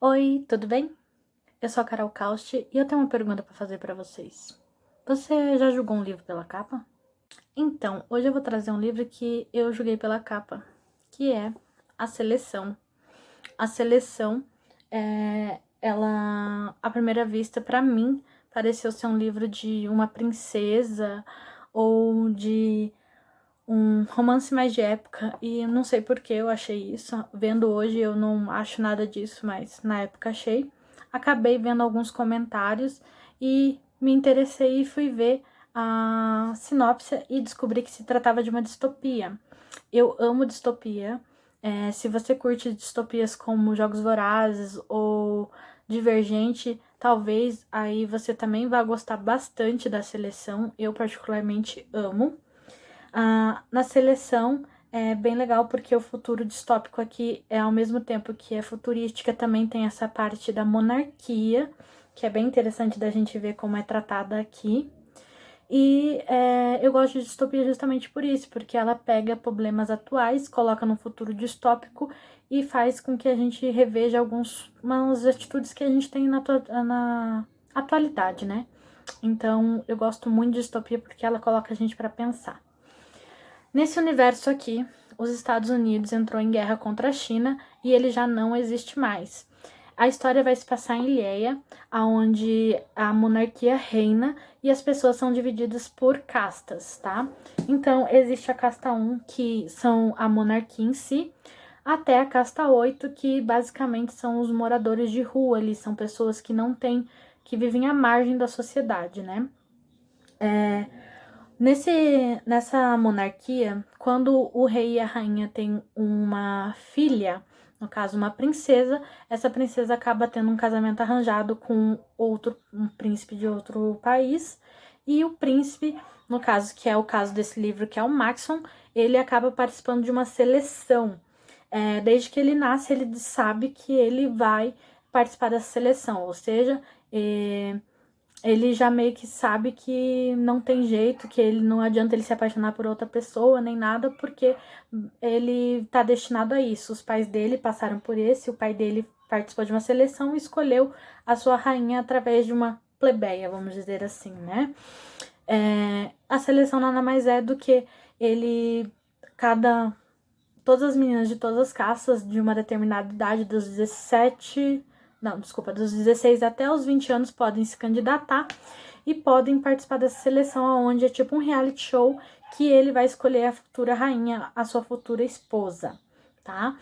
Oi, tudo bem? Eu sou a Carol Causti e eu tenho uma pergunta para fazer para vocês. Você já julgou um livro pela capa? Então, hoje eu vou trazer um livro que eu julguei pela capa, que é A Seleção. A Seleção, ela, à primeira vista, para mim, pareceu ser um livro de uma princesa ou de um romance mais de época, e eu não sei por que eu achei isso. Vendo hoje eu não acho nada disso, mas na época achei. Acabei vendo alguns comentários e me interessei e fui ver a sinopse e descobri que se tratava de uma distopia. Eu amo distopia. Se você curte distopias como Jogos Vorazes ou Divergente, talvez aí você também vá gostar bastante da Seleção. Eu particularmente amo. Na seleção é bem legal porque o futuro distópico aqui é ao mesmo tempo que é futurística, também tem essa parte da monarquia, que é bem interessante da gente ver como é tratada aqui. E eu gosto de distopia justamente por isso, porque ela pega problemas atuais, coloca num futuro distópico e faz com que a gente reveja algumas atitudes que a gente tem na atualidade, né? Então, eu gosto muito de distopia porque ela coloca a gente para pensar. Nesse universo aqui, os Estados Unidos entrou em guerra contra a China e ele já não existe mais. A história vai se passar em Leia, onde a monarquia reina e as pessoas são divididas por castas, tá? Então, existe a casta 1, que são a monarquia em si, até a casta 8, que basicamente são os moradores de rua ali, são pessoas que não têm, que vivem à margem da sociedade, né? Nessa monarquia, quando o rei e a rainha têm uma filha, no caso uma princesa, essa princesa acaba tendo um casamento arranjado com um príncipe de outro país, e o príncipe, no caso, que é o caso desse livro, que é o Maxon, ele acaba participando de uma seleção. Desde que ele nasce, ele sabe que ele vai participar dessa seleção, ou seja, ele já meio que sabe que não tem jeito, que ele não adianta ele se apaixonar por outra pessoa nem nada, porque ele tá destinado a isso. Os pais dele passaram por esse, o pai dele participou de uma seleção e escolheu a sua rainha através de uma plebeia, vamos dizer assim, né? A seleção nada mais é do que ele, todas as meninas de todas as castas de uma determinada idade, dos 17, não, desculpa, dos 16 até os 20 anos podem se candidatar e podem participar dessa seleção, onde é tipo um reality show que ele vai escolher a futura rainha, a sua futura esposa, tá?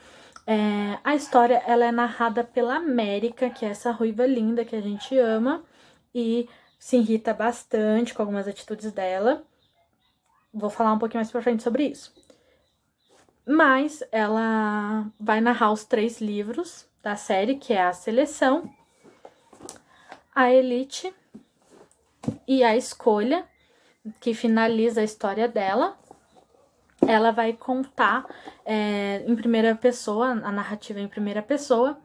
A história, ela é narrada pela América, que é essa ruiva linda que a gente ama e se irrita bastante com algumas atitudes dela. Vou falar um pouquinho mais pra frente sobre isso. Mas ela vai narrar os 3 livros da série, que é a Seleção, a Elite e a Escolha, que finaliza a história dela. Ela vai contar em primeira pessoa, a narrativa em primeira pessoa,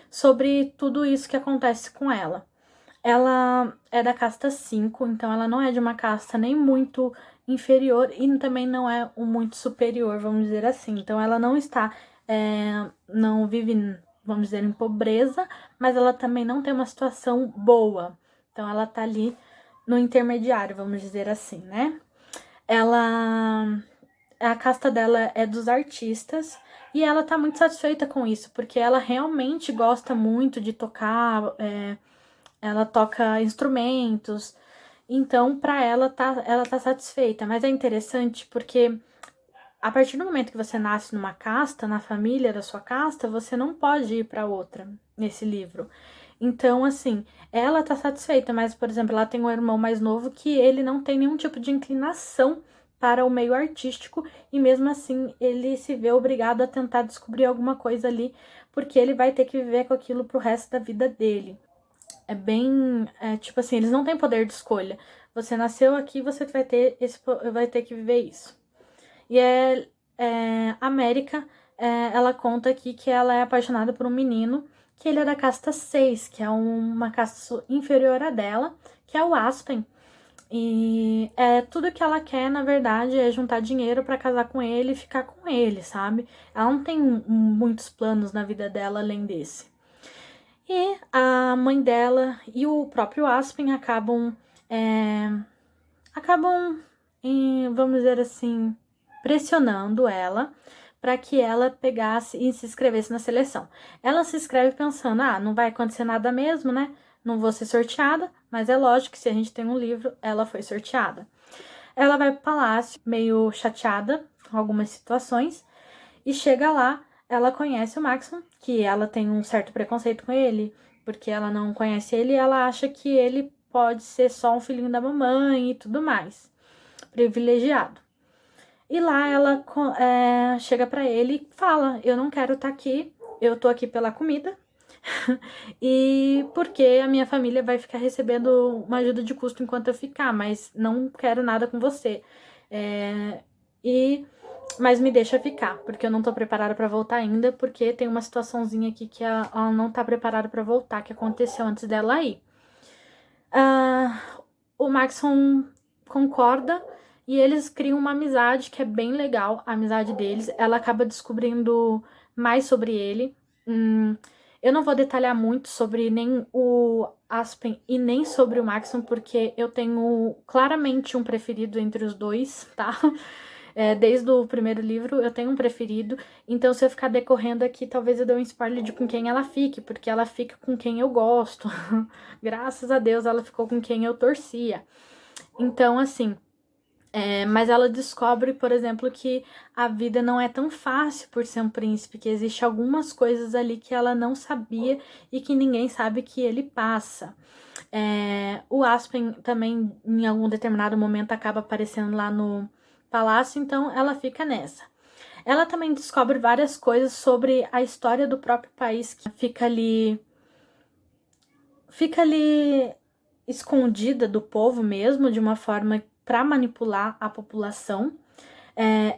sobre tudo isso que acontece com ela. Ela é da casta 5, então ela não é de uma casta nem muito inferior e também não é muito superior, vamos dizer assim. Então ela não está, não vive, vamos dizer, em pobreza, mas ela também não tem uma situação boa. Então ela tá ali no intermediário, vamos dizer assim, né? A casta dela é dos artistas e ela tá muito satisfeita com isso, porque ela realmente gosta muito de tocar, ela toca instrumentos, então para ela tá satisfeita. Mas é interessante porque a partir do momento que você nasce numa casta, na família da sua casta, você não pode ir para outra nesse livro. Então, assim, ela tá satisfeita, mas, por exemplo, ela tem um irmão mais novo que ele não tem nenhum tipo de inclinação para o meio artístico e mesmo assim ele se vê obrigado a tentar descobrir alguma coisa ali, porque ele vai ter que viver com aquilo pro resto da vida dele. Tipo assim, eles não têm poder de escolha. Você nasceu aqui, você vai ter que viver isso. E América, ela conta aqui que ela é apaixonada por um menino, que ele é da casta 6, que é uma casta inferior a dela, que é o Aspen. E tudo que ela quer, na verdade, é juntar dinheiro pra casar com ele e ficar com ele, sabe? Ela não tem muitos planos na vida dela além desse. E a mãe dela e o próprio Aspen vamos dizer assim, pressionando ela para que ela pegasse e se inscrevesse na seleção. Ela se inscreve pensando, não vai acontecer nada mesmo, né? Não vou ser sorteada, mas é lógico que se a gente tem um livro, ela foi sorteada. Ela vai pro palácio, meio chateada com algumas situações, e chega lá, ela conhece o Maxon, que ela tem um certo preconceito com ele, porque ela não conhece ele e ela acha que ele pode ser só um filhinho da mamãe e tudo mais, privilegiado. E lá ela chega pra ele e fala, eu não quero estar aqui, eu tô aqui pela comida, e porque a minha família vai ficar recebendo uma ajuda de custo enquanto eu ficar, mas não quero nada com você. É, mas me deixa ficar, porque eu não tô preparada pra voltar ainda, porque tem uma situaçãozinha aqui que ela não tá preparada pra voltar, que aconteceu antes dela ir. O Maxon concorda e eles criam uma amizade que é bem legal, a amizade deles. Ela acaba descobrindo mais sobre ele. Eu não vou detalhar muito sobre nem o Aspen e nem sobre o Maxon, porque eu tenho claramente um preferido entre os dois, tá? Desde o primeiro livro eu tenho um preferido, então se eu ficar decorrendo aqui, talvez eu dê um spoiler de com quem ela fique, porque ela fica com quem eu gosto. Graças a Deus ela ficou com quem eu torcia. Então, assim, mas ela descobre, por exemplo, que a vida não é tão fácil por ser um príncipe, que existe algumas coisas ali que ela não sabia e que ninguém sabe que ele passa. O Aspen também, em algum determinado momento, acaba aparecendo lá no palácio, então ela fica nessa. Ela também descobre várias coisas sobre a história do próprio país, que fica ali escondida do povo mesmo, de uma forma para manipular a população.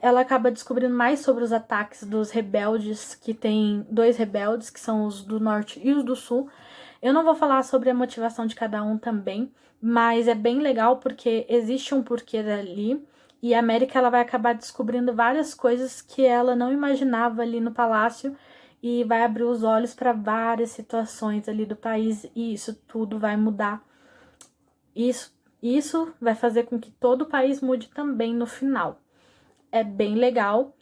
Ela acaba descobrindo mais sobre os ataques dos rebeldes, que tem 2 rebeldes, que são os do norte e os do sul. Eu não vou falar sobre a motivação de cada um também, mas é bem legal porque existe um porquê dali. E a América ela vai acabar descobrindo várias coisas que ela não imaginava ali no palácio e vai abrir os olhos para várias situações ali do país e isso tudo vai mudar. Isso vai fazer com que todo o país mude também no final. É bem legal.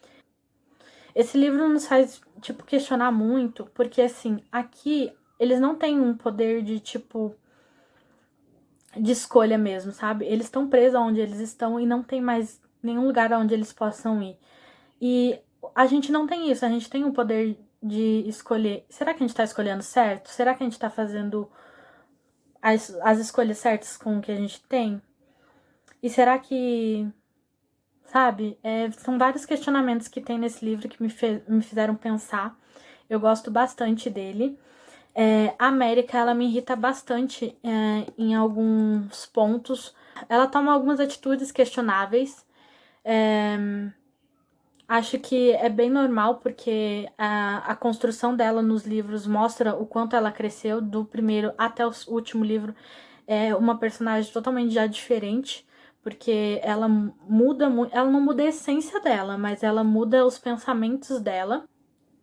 Esse livro nos faz, tipo, questionar muito, porque, assim, aqui eles não têm um poder de, tipo, de escolha mesmo, sabe? Eles estão presos onde eles estão e não tem mais nenhum lugar onde eles possam ir. E a gente não tem isso, a gente tem o poder de escolher. Será que a gente tá escolhendo certo? Será que a gente tá fazendo as escolhas certas com o que a gente tem? E será que, sabe? São vários questionamentos que tem nesse livro que me fizeram pensar. Eu gosto bastante dele. A América, ela me irrita bastante em alguns pontos. Ela toma algumas atitudes questionáveis. Acho que é bem normal, porque a construção dela nos livros mostra o quanto ela cresceu do primeiro até o último livro. É uma personagem totalmente já diferente, porque ela muda muito. Ela não muda a essência dela, mas ela muda os pensamentos dela.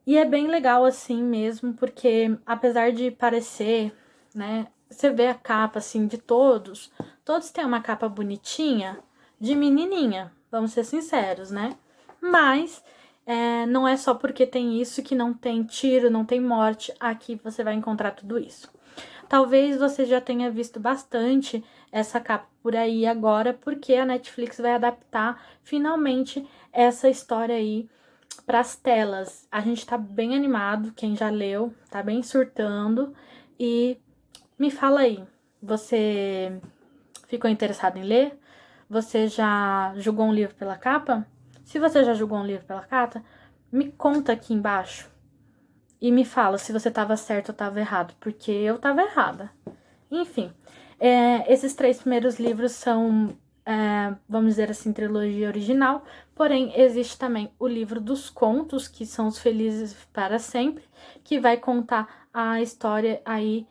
E é bem legal assim mesmo, porque apesar de parecer, né? Você vê a capa assim de todos têm uma capa bonitinha de menininha, vamos ser sinceros, né? Mas não é só porque tem isso que não tem tiro, não tem morte, aqui você vai encontrar tudo isso. Talvez você já tenha visto bastante essa capa por aí agora, porque a Netflix vai adaptar finalmente essa história aí para as telas. A gente tá bem animado, quem já leu, tá bem surtando. E me fala aí, você ficou interessado em ler? Você já julgou um livro pela capa? Se você já julgou um livro pela capa, me conta aqui embaixo e me fala se você estava certo ou estava errado, porque eu estava errada. Enfim, esses 3 primeiros livros são, vamos dizer assim, trilogia original, porém existe também o livro dos contos, que são os Felizes para Sempre, que vai contar a história aí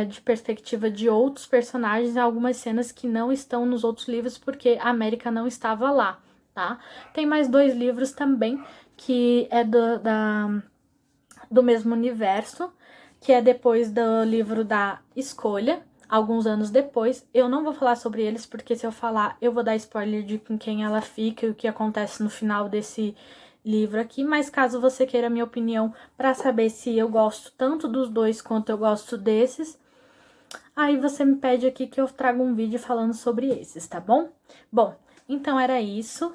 de perspectiva de outros personagens, algumas cenas que não estão nos outros livros, porque a América não estava lá, tá? Tem mais 2 livros também, que é do mesmo universo, que é depois do livro da Escolha, alguns anos depois. Eu não vou falar sobre eles, porque se eu falar, eu vou dar spoiler de com quem ela fica e o que acontece no final desse livro aqui, mas caso você queira a minha opinião para saber se eu gosto tanto dos dois quanto eu gosto desses, aí você me pede aqui que eu trago um vídeo falando sobre esses, tá bom? Bom, então era isso.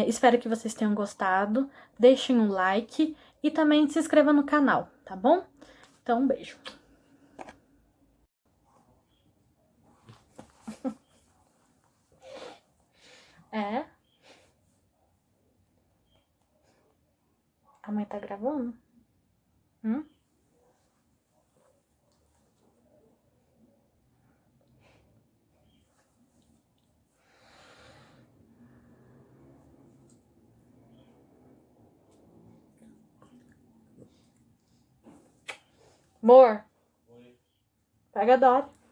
Espero que vocês tenham gostado. Deixem um like e também se inscreva no canal, tá bom? Então, um beijo. É? A mãe tá gravando? Hum? Amor, pega a Dora.